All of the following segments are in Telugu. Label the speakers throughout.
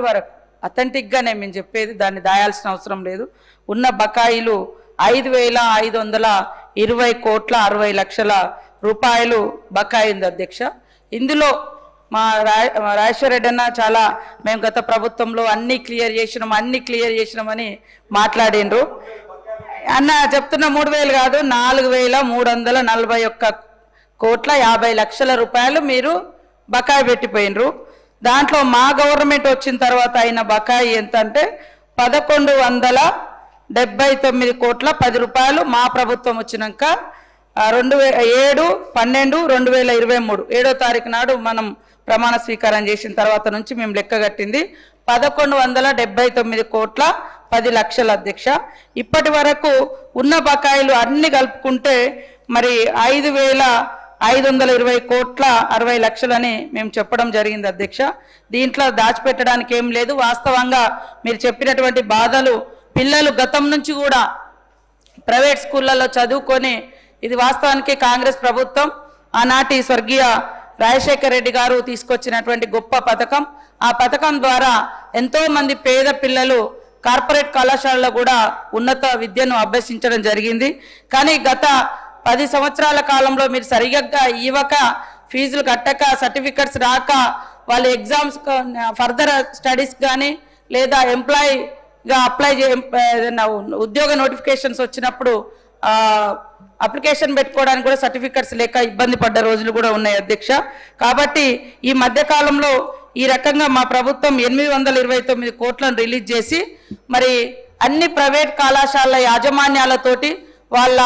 Speaker 1: వరకు అథెంటిక్గానే మేము చెప్పేది, దాన్ని దాయాల్సిన అవసరం లేదు. ఉన్న బకాయిలు 5,520 కోట్ల 60 లక్షల రూపాయలు బకాయి ఉంది అధ్యక్ష. ఇందులో మా రాజేశ్వర రెడ్డి అన్న చాలా మేము గత ప్రభుత్వంలో అన్నీ క్లియర్ చేసినామని మాట్లాడిండ్రు. అన్న చెప్తున్న 3,000 కాదు, 4,341 కోట్ల 50 లక్షల రూపాయలు మీరు బకాయి పెట్టిపోయినరు. దాంట్లో మా గవర్నమెంట్ వచ్చిన తర్వాత అయిన బకాయి ఎంత అంటే 1,179 కోట్ల 10 రూపాయలు. మా ప్రభుత్వం వచ్చినాక 7/12/2023 7వ తారీఖు నాడు మనం ప్రమాణ స్వీకారం చేసిన తర్వాత నుంచి మేము లెక్కగట్టింది 1,179 కోట్ల 10 లక్షల అధ్యక్ష. ఇప్పటి వరకు ఉన్న బకాయిలు అన్ని కలుపుకుంటే మరి 5,520 కోట్ల 60 లక్షలని మేము చెప్పడం జరిగింది అధ్యక్ష. దీంట్లో దాచిపెట్టడానికి ఏం లేదు. వాస్తవంగా మీరు చెప్పినటువంటి బాధలు పిల్లలు గతం నుంచి కూడా ప్రైవేట్ స్కూళ్ళల్లో చదువుకొని, ఇది వాస్తవానికి కాంగ్రెస్ ప్రభుత్వం ఆనాటి స్వర్గీయ రాజశేఖర రెడ్డి గారు తీసుకొచ్చినటువంటి గొప్ప పథకం. ఆ పథకం ద్వారా ఎంతో మంది పేద పిల్లలు కార్పొరేట్ కళాశాలలో కూడా ఉన్నత విద్యను అభ్యసించడం జరిగింది. కానీ గత 10 సంవత్సరాల కాలంలో మీరు సరిగ్గా ఇవ్వక, ఫీజులు కట్టక, సర్టిఫికెట్స్ రాక, వాళ్ళ ఎగ్జామ్స్ ఫర్దర్ స్టడీస్ కానీ లేదా ఎంప్లాయీగా అప్లై ఉద్యోగ నోటిఫికేషన్స్ వచ్చినప్పుడు అప్లికేషన్ పెట్టుకోవడానికి కూడా సర్టిఫికెట్స్ లేక ఇబ్బంది పడ్డ రోజులు కూడా ఉన్నాయి అధ్యక్ష. కాబట్టి ఈ మధ్య కాలంలో ఈ రకంగా మా ప్రభుత్వం 829 కోట్లను రిలీజ్ చేసి మరి అన్ని ప్రైవేట్ కళాశాలల యాజమాన్యాలతోటి వాళ్ళ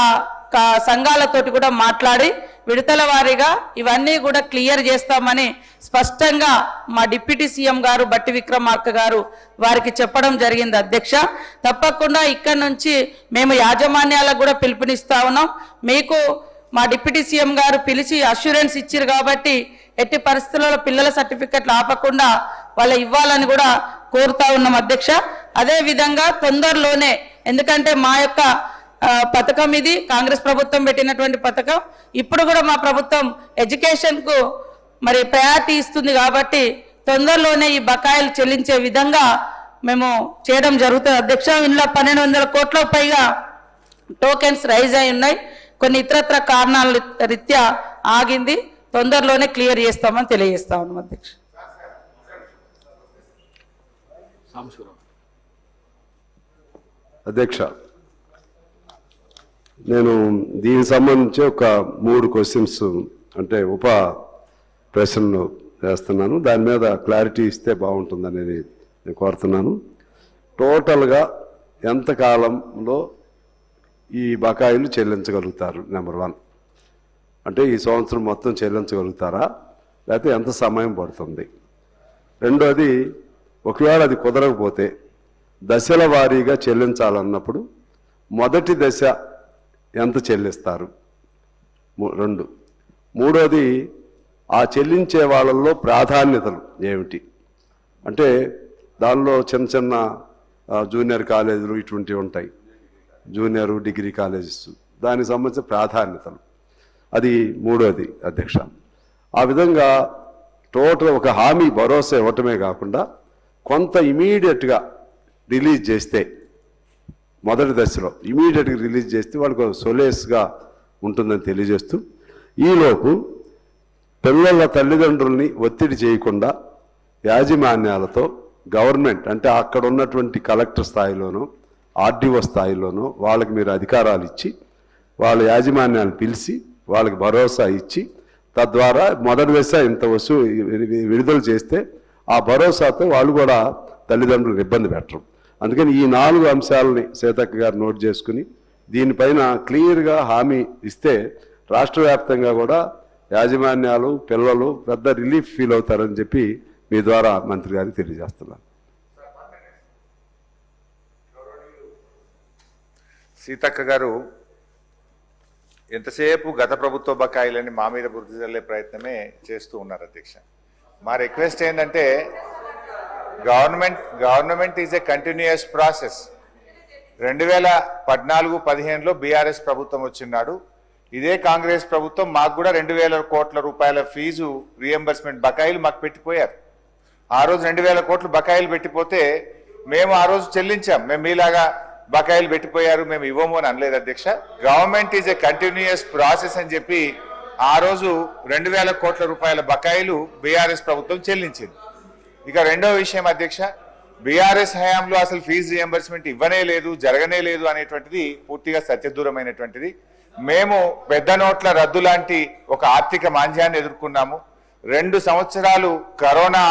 Speaker 1: సంఘాలతోటి కూడా మాట్లాడి విడతల వారీగా ఇవన్నీ కూడా క్లియర్ చేస్తామని స్పష్టంగా మా డిప్యూటీ సీఎం గారు బట్టి విక్రమార్క గారు వారికి చెప్పడం జరిగింది అధ్యక్ష. తప్పకుండా ఇక్కడ నుంచి మేము యాజమాన్యాలకు కూడా పిలుపునిస్తా ఉన్నాం. మీకు మా డిప్యూటీ సీఎం గారు పిలిచి అష్యూరెన్స్ ఇచ్చారు కాబట్టి ఎట్టి పరిస్థితుల్లో పిల్లల సర్టిఫికెట్లు ఆపకుండా వాళ్ళ ఇవ్వాలని కూడా కోరుతా ఉన్నాం అధ్యక్ష. అదే విధంగా తొందరలోనే, ఎందుకంటే మా యొక్క పథకం ఇది కాంగ్రెస్ ప్రభుత్వం పెట్టినటువంటి పథకం. ఇప్పుడు కూడా మా ప్రభుత్వం ఎడ్యుకేషన్కు మరి ప్రయారిటీ ఇస్తుంది కాబట్టి తొందరలోనే ఈ బకాయిలు చెల్లించే విధంగా మేము చేయడం జరుగుతుంది అధ్యక్ష. ఇందులో 1,200 కోట్ల పైగా టోకెన్స్ రైజ్ అయి ఉన్నాయి. కొన్ని ఇతరత్ర కారణాల రీత్యా ఆగింది. తొందరలోనే క్లియర్ చేస్తామని తెలియజేస్తా ఉన్నాం అధ్యక్ష.
Speaker 2: అధ్యక్ష, నేను దీనికి సంబంధించి ఒక 3 క్వశ్చన్స్ అంటే ఉప ప్రశ్నలు వేస్తున్నాను. దాని మీద క్లారిటీ ఇస్తే బాగుంటుందనేది నేను కోరుతున్నాను. టోటల్గా ఎంతకాలంలో ఈ బకాయిలు చెల్లించగలుగుతారు? నెంబర్ 1 అంటే ఈ సంవత్సరం మొత్తం చెల్లించగలుగుతారా, లేకపోతే ఎంత సమయం పడుతుంది? రెండోది, ఒకవేళ అది కుదరకపోతే దశల వారీగా చెల్లించాలన్నప్పుడు మొదటి దశ ఎంత చెల్లిస్తారు? 2. మూడోది, ఆ చెల్లించే వాళ్ళల్లో ప్రాధాన్యతలు ఏమిటి? అంటే దానిలో చిన్న చిన్న జూనియర్ కాలేజీలు ఇటువంటివి ఉంటాయి, జూనియర్ డిగ్రీ కాలేజెస్, దానికి సంబంధించిన ప్రాధాన్యతలు. అది మూడోది అధ్యక్ష. ఆ విధంగా టోటల్ ఒక హామీ భరోసా ఇవ్వటమే కాకుండా కొంత ఇమీడియట్గా రిలీజ్ చేస్తే, మొదటి దశలో ఇమీడియట్గా రిలీజ్ చేస్తే వాళ్ళకు సొలేస్గా ఉంటుందని తెలియజేస్తూ, ఈలోపు పిల్లల తల్లిదండ్రుల్ని ఒత్తిడి చేయకుండా యాజమాన్యాలతో గవర్నమెంట్ అంటే అక్కడ ఉన్నటువంటి కలెక్టర్ స్థాయిలోనో ఆర్డీఓ స్థాయిలోనో వాళ్ళకి మీరు అధికారాలు ఇచ్చి వాళ్ళ యాజమాన్యాన్ని పిలిచి వాళ్ళకి భరోసా ఇచ్చి, తద్వారా మొదటి దశ ఇంత విడుదల చేస్తే ఆ భరోసాతో వాళ్ళు కూడా తల్లిదండ్రులను ఇబ్బంది పెట్టరు. అందుకని ఈ 4 అంశాలని సీతక్క గారు నోట్ చేసుకుని దీనిపైన క్లియర్గా హామీ ఇస్తే రాష్ట్ర వ్యాప్తంగా కూడా యాజమాన్యాలు పిల్లలు పెద్ద రిలీఫ్ ఫీల్ అవుతారని చెప్పి మీ ద్వారా మంత్రి గారికి తెలియజేస్తున్నాను.
Speaker 3: సీతక్క గారు ఎంతసేపు గత ప్రభుత్వ బకాయిలని మా మీద బుద్ధి చల్లే ప్రయత్నమే చేస్తూ ఉన్నారు అధ్యక్ష. మా రిక్వెస్ట్ ఏంటంటే government is a continuous process. 2014-15లో బీఆర్ఎస్ ప్రభుత్వం వచ్చినాడు. ఇదే కాంగ్రెస్ ప్రభుత్వం మాకు కూడా 2,000 కోట్ల రూపాయల ఫీజు రీఎంబర్స్మెంట్ బకాయిలు మాకు పెట్టిపోయారు. ఆ రోజు 2000 కోట్లు బకాయిలు పెట్టిపోతే మేము ఆ రోజు చెల్లించాం. మేము మీలాగా బకాయిలు పెట్టిపోయారు మేము ఇవ్వము అని అనలేదు అధ్యక్ష. Government is a continuous process అని చెప్పి ఆ రోజు 2000 కోట్ల రూపాయల బకాయిలు బీఆర్ఎస్ ప్రభుత్వం చెల్లించింది. ఇక రెండో విషయం అధ్యక్ష, బీఆర్ఎస్ హయాంలో అసలు ఫీజు రియంబర్స్మెంట్ ఇవ్వనే లేదు, జరగనే లేదు అనేటువంటిది పూర్తిగా సత్యదూరమైనటువంటిది. మేము పెద్ద నోట్ల రద్దు లాంటి ఒక ఆర్థిక మాంద్యాన్ని ఎదుర్కొన్నాము. 2 సంవత్సరాలు కరోనా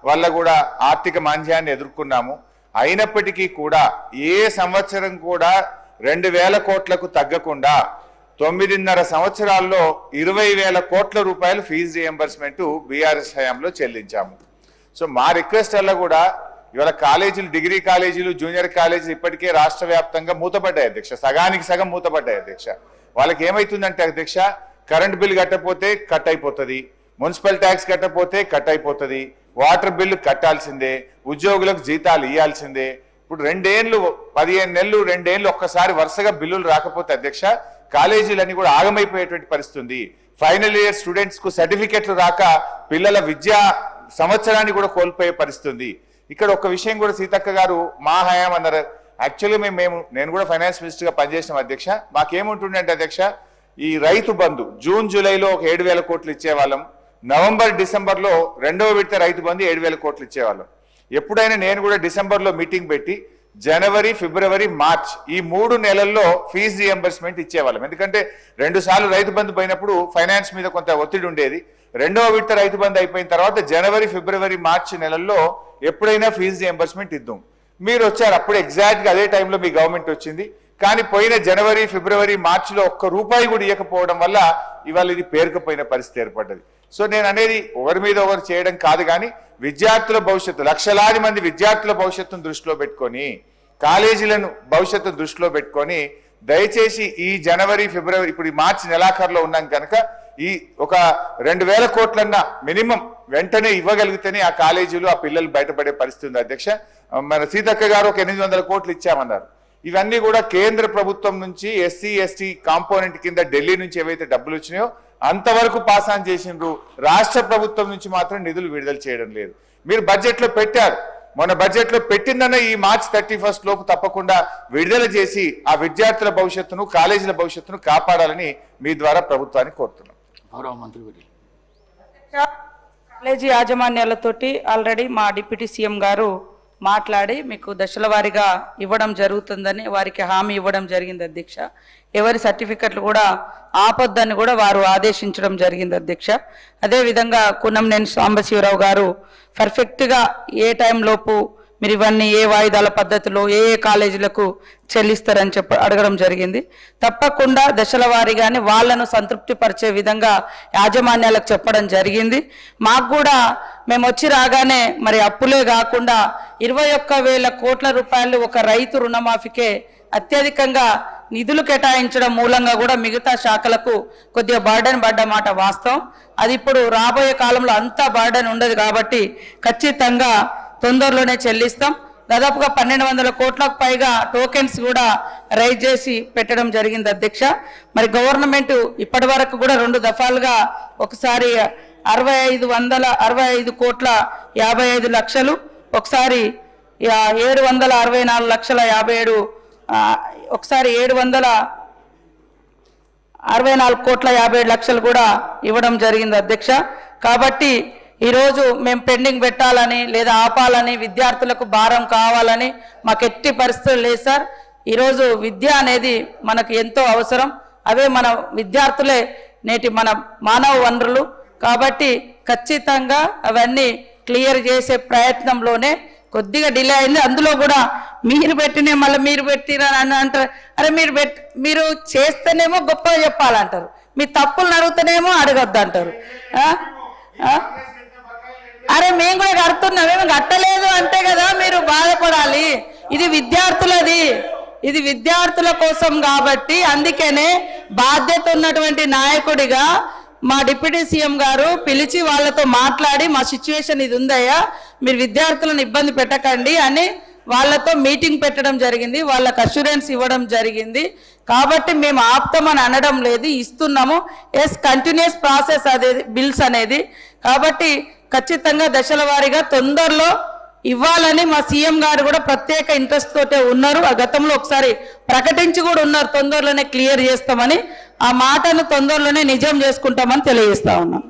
Speaker 3: వల్ల కూడా ఆర్థిక మాంద్యాన్ని ఎదుర్కొన్నాము. అయినప్పటికీ కూడా ఏ సంవత్సరం కూడా 2000 కోట్లకు తగ్గకుండా 9.5 సంవత్సరాల్లో 20,000 కోట్ల రూపాయలు ఫీజు రియంబర్స్మెంట్ బీఆర్ఎస్ హయాంలో చెల్లించాము. సో మా రిక్వెస్ట్ వల్ల కూడా ఇవాళ కాలేజీలు, డిగ్రీ కాలేజీలు, జూనియర్ కాలేజీలు ఇప్పటికే రాష్ట్ర వ్యాప్తంగా మూతపడ్డాయి అధ్యక్ష. సగానికి సగం మూతపడ్డాయి అధ్యక్ష. వాళ్ళకి ఏమైతుందంటే అధ్యక్ష, కరెంట్ బిల్ కట్టకపోతే కట్ అయిపోతుంది, మున్సిపల్ ట్యాక్స్ కట్టకపోతే కట్ అయిపోతుంది, వాటర్ బిల్లు కట్టాల్సిందే, ఉద్యోగులకు జీతాలు ఇవ్వాల్సిందే. ఇప్పుడు 2 ఏళ్ళు 15 నెలలు 2 ఏళ్ళు ఒక్కసారి వరుసగా బిల్లులు రాకపోతే అధ్యక్ష కాలేజీలన్నీ కూడా ఆగమైపోయేటువంటి పరిస్థితి. ఫైనల్ ఇయర్ స్టూడెంట్స్ కు సర్టిఫికెట్లు రాక పిల్లల విద్యా సంవత్సరాన్ని కూడా కోల్పోయే పరిస్థితి. ఇక్కడ ఒక విషయం కూడా సీతక్క గారు మా హయాం అన్నారు. యాక్చువల్లీ నేను కూడా ఫైనాన్స్ మినిస్టర్ గా పనిచేసిన అధ్యక్ష. మాకేముంటుండే అంటే అధ్యక్ష, ఈ రైతు బంధు జూన్ జూలైలో ఒక 7,000 కోట్లు ఇచ్చేవాళ్ళం. నవంబర్ డిసెంబర్లో 2వ విడత రైతు బంధు 7,000 కోట్లు ఇచ్చేవాళ్ళం. ఎప్పుడైనా నేను కూడా డిసెంబర్లో మీటింగ్ పెట్టి జనవరి, ఫిబ్రవరి, మార్చ్ ఈ 3 నెలల్లో ఫీజు రియంబర్స్మెంట్ ఇచ్చేవాళ్ళం. ఎందుకంటే 2 సార్లు రైతు బంధు పోయినప్పుడు ఫైనాన్స్ మీద కొంత ఒత్తిడి ఉండేది. 2వ విడత రైతు బంధు అయిపోయిన తర్వాత జనవరి, ఫిబ్రవరి, మార్చి నెలల్లో ఎప్పుడైనా ఫీజు రియంబర్స్మెంట్ ఇద్దాం. మీరు వచ్చారు, అప్పుడు ఎగ్జాక్ట్గా అదే టైంలో మీ గవర్నమెంట్ వచ్చింది. కానీ పోయిన జనవరి, ఫిబ్రవరి, మార్చిలో ₹1 కూడా ఇవ్వకపోవడం వల్ల ఇవాళ ఇది పేరుకుపోయిన పరిస్థితి ఏర్పడ్డది. సో నేను అనేది ఒకరి మీద ఒకరు చేయడం కాదు, కానీ విద్యార్థుల భవిష్యత్తు, లక్షలాది మంది విద్యార్థుల భవిష్యత్తును దృష్టిలో పెట్టుకొని, కాలేజీలను భవిష్యత్తును దృష్టిలో పెట్టుకొని దయచేసి ఈ జనవరి, ఫిబ్రవరి, ఇప్పుడు ఈ మార్చి నెలాఖరులో ఉన్నాం కనుక ఈ ఒక 2,000 కోట్లన్నా మినిమం వెంటనే ఇవ్వగలిగితేనే ఆ కాలేజీలు, ఆ పిల్లలు బయటపడే పరిస్థితి ఉంది అధ్యక్ష. మన సీతక్క గారు ఒక 800 కోట్లు ఇచ్చామన్నారు. ఇవన్నీ కూడా కేంద్ర ప్రభుత్వం నుంచి ఎస్సీ ఎస్టీ కాంపోనెంట్ కింద ఢిల్లీ నుంచి ఏవైతే డబ్బులు వచ్చినాయో అంతవరకు పాస్ ఆన్ చేసిండ్రు. రాష్ట్ర ప్రభుత్వం నుంచి మాత్రం నిధులు విడుదల చేయడం లేదు. మీరు బడ్జెట్ లో పెట్టారు, మన బడ్జెట్ లో పెట్టిందన్న ఈ మార్చ్ 31 లోపు తప్పకుండా విడుదల చేసి ఆ విద్యార్థుల భవిష్యత్తును, కాలేజీల భవిష్యత్తును కాపాడాలని మీ ద్వారా ప్రభుత్వాన్ని కోరుతున్నాం.
Speaker 1: కాలేజీ యాజమాన్యాలతోటి ఆల్రెడీ మా డిప్యూటీ సీఎం గారు మాట్లాడి మీకు దశల వారీగా ఇవ్వడం జరుగుతుందని వారికి హామీ ఇవ్వడం జరిగింది అధ్యక్ష. ఎవరి సర్టిఫికెట్లు కూడా ఆపొద్దని కూడా వారు ఆదేశించడం జరిగింది అధ్యక్ష. అదేవిధంగా కున్నంనేని సాంబశివరావు గారు పర్ఫెక్ట్గా ఏ టైం లోపు మీరు ఇవన్నీ ఏ వాయిదాల పద్ధతిలో ఏ కాలేజీలకు చెల్లిస్తారని అడగడం జరిగింది. తప్పకుండా దశల వారీగానే వాళ్లను సంతృప్తి పరిచే విధంగా యాజమాన్యాలకు చెప్పడం జరిగింది. మాకు కూడా మేము వచ్చి రాగానే మరి అప్పులే కాకుండా 21,000 కోట్ల రూపాయలు ఒక రైతు రుణమాఫీకే అత్యధికంగా నిధులు కేటాయించడం మూలంగా కూడా మిగతా శాఖలకు కొద్దిగా బర్డెన్ పడ్డ మాట వాస్తవం. అది ఇప్పుడు రాబోయే కాలంలో అంతా బర్డెన్ ఉండదు కాబట్టి ఖచ్చితంగా తొందరలోనే చెల్లిస్తాం. దాదాపుగా 1,200 కోట్లకు పైగా టోకెన్స్ కూడా రైజ్ చేసి పెట్టడం జరిగింది అధ్యక్ష. మరి గవర్నమెంట్ ఇప్పటి వరకు కూడా 2 దఫాలుగా ఒకసారి 6,565 కోట్ల 55 లక్షలు, ఒకసారి 764 లక్షల 57, ఒకసారి 764 కోట్ల 57 లక్షలు కూడా ఇవ్వడం జరిగింది అధ్యక్ష. కాబట్టి ఈరోజు మేము పెండింగ్ పెట్టాలని లేదా ఆపాలని, విద్యార్థులకు భారం కావాలని మాకు ఎట్టి పరిస్థితులు లేదు సార్. ఈరోజు విద్య అనేది మనకు ఎంతో అవసరం. అవే మన విద్యార్థులే నేటి మన మానవ వనరులు. కాబట్టి ఖచ్చితంగా అవన్నీ క్లియర్ చేసే ప్రయత్నంలోనే కొద్దిగా డిలే అయింది. అందులో కూడా మీరు పెట్టినే మళ్ళీ మీరు పెట్టిరని అంటారు. అరే మీరు చేస్తేనేమో గొప్పగా చెప్పాలంటారు, మీ తప్పులు అడుగుతూనేమో అడగొద్దు అంటారు. అరే మేము కూడా కడుతున్నాం, మేము కట్టలేదు అంటే కదా మీరు బాధపడాలి. ఇది విద్యార్థులది, ఇది విద్యార్థుల కోసం కాబట్టి అందుకనే బాధ్యత ఉన్నటువంటి నాయకుడిగా మా డిప్యూటీ సీఎం గారు పిలిచి వాళ్ళతో మాట్లాడి మా సిచ్యువేషన్ ఇది ఉందయ్యా, మీరు విద్యార్థులను ఇబ్బంది పెట్టకండి అని వాళ్ళతో మీటింగ్ పెట్టడం జరిగింది. వాళ్ళకు అష్యూరెన్స్ ఇవ్వడం జరిగింది. కాబట్టి మేము ఆపుతామని అనడం లేదు, ఇస్తున్నాము. ఎస్, కంటిన్యూస్ ప్రాసెస్ అదే బిల్స్ అనేది. కాబట్టి ఖచ్చితంగా దశల వారీగా తొందరలో ఇవ్వాలని మా సీఎం గారు కూడా ప్రత్యేక ఇంట్రెస్ట్ తోటే ఉన్నారు. ఆ గతంలో ఒకసారి ప్రకటించి కూడా ఉన్నారు, తొందరలోనే క్లియర్ చేస్తామని. ఆ మాటను తొందరలోనే నిజం చేసుకుంటామని తెలియజేస్తా ఉన్నాం.